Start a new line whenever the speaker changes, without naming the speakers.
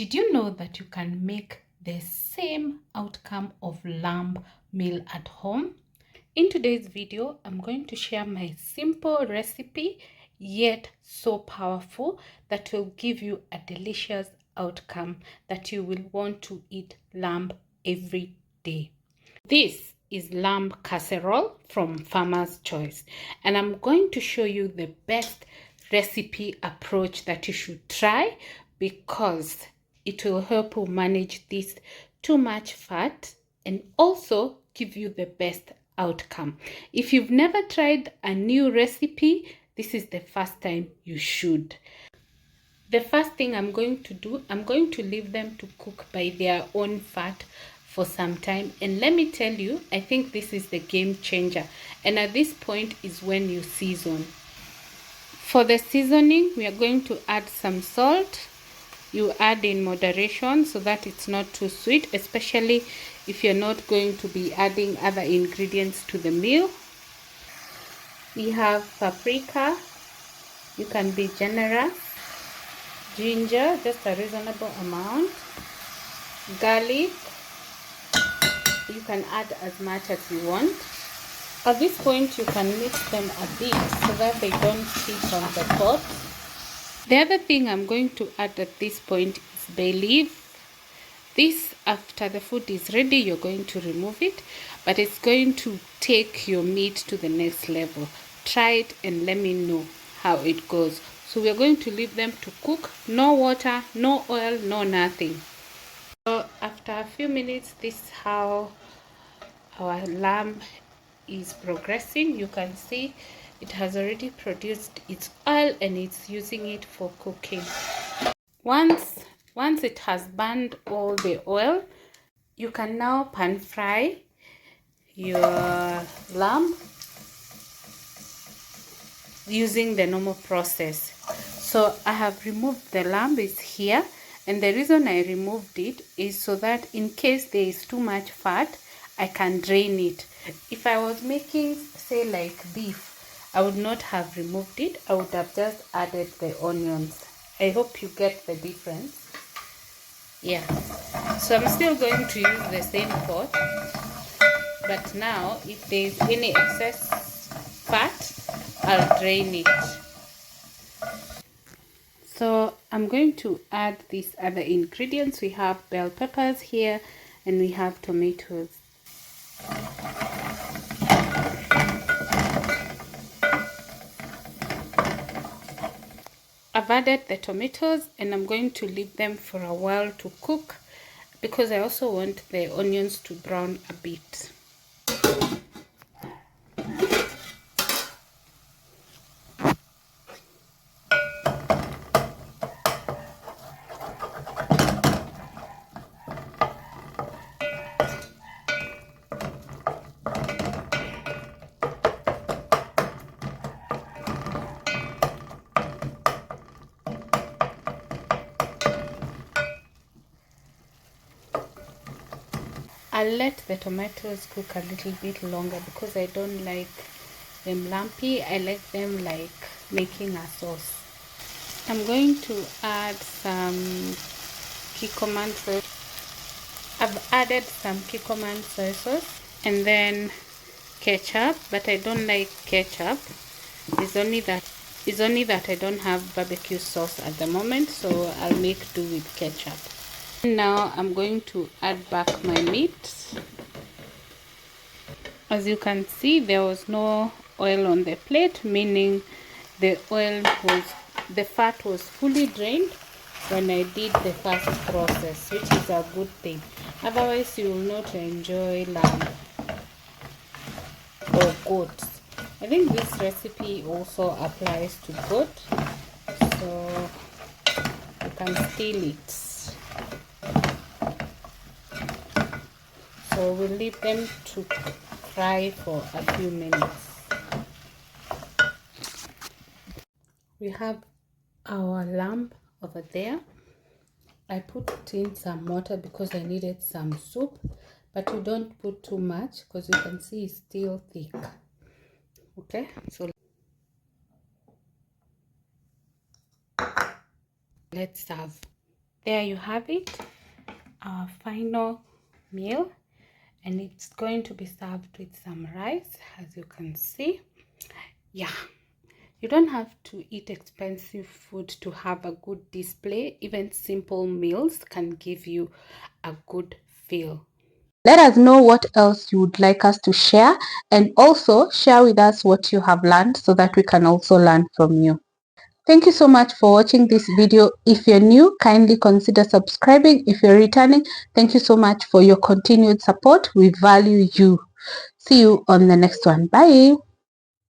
Did you know that you can make the same outcome of lamb meal at home? In today's video, I'm going to share my simple recipe, yet so powerful, that will give you a delicious outcome that you will want to eat lamb every day. This is lamb casserole from Farmer's Choice, and I'm going to show you the best recipe approach that you should try because it will help you manage this too much fat and also give you the best outcome. If you've never tried a new recipe, this is the first time you should. The first thing I'm going to do, I'm going to leave them to cook by their own fat for some time. And let me tell you, I think this is the game changer. And at this point is when you season. For the seasoning, we are going to add some salt. You add in moderation so that it's not too sweet, especially if you're not going to be adding other ingredients to the meal. We have paprika. You can be generous. Ginger, just a reasonable amount. Garlic, you can add as much as you want. At this point, you can mix them a bit so that they don't stick on the pot. The other thing I'm going to add at this point is bay leaf. This, after the food is ready, you're going to remove it, but it's going to take your meat to the next level. Try it and let me know how it goes. So we're going to leave them to cook. No water, no oil, no nothing. So after a few minutes, this is how our lamb is progressing. You can see it has already produced its oil and it's using it for cooking. Once it has burned all the oil, you can now pan fry your lamb using the normal process. So I have removed the lamb, is here, and the reason I removed it is so that in case there is too much fat, I can drain it. If I was making, say, like beef, I would not have removed it. I would have just added the onions. I hope you get the difference. Yeah, so I'm still going to use the same pot, but now if there is any excess fat, I'll drain it. So I'm going to add these other ingredients. We have bell peppers here and we have tomatoes. I've added the tomatoes and I'm going to leave them for a while to cook because I also want the onions to brown a bit. I'll let the tomatoes cook a little bit longer because I don't like them lumpy. I like them like making a sauce. I'm going to add some Kikkoman soy. I've added some Kikkoman soy sauce and then ketchup, but I don't like ketchup. It's only that I don't have barbecue sauce at the moment, so I'll make do with ketchup. Now I'm going to add back my meat. As you can see, there was no oil on the plate, meaning the fat was fully drained when I did the first process, which is a good thing. Otherwise you will not enjoy lamb or goat. I think this recipe also applies to goat, so you can steal it. So we'll leave them to fry for a few minutes. We have our lamb over there. I put in some water because I needed some soup, but you don't put too much because you can see it's still thick. Okay, so let's serve. there you have it, our final meal, and it's going to be served with some rice, as you can see. Yeah, you don't have to eat expensive food to have a good display. Even simple meals can give you a good feel. Let us know what else you would like us to share, and also share with us what you have learned so that we can also learn from you. Thank you so much for watching this video. If you're new, kindly consider subscribing. If you're returning, thank you so much for your continued support. We value you. See you on the next one. Bye.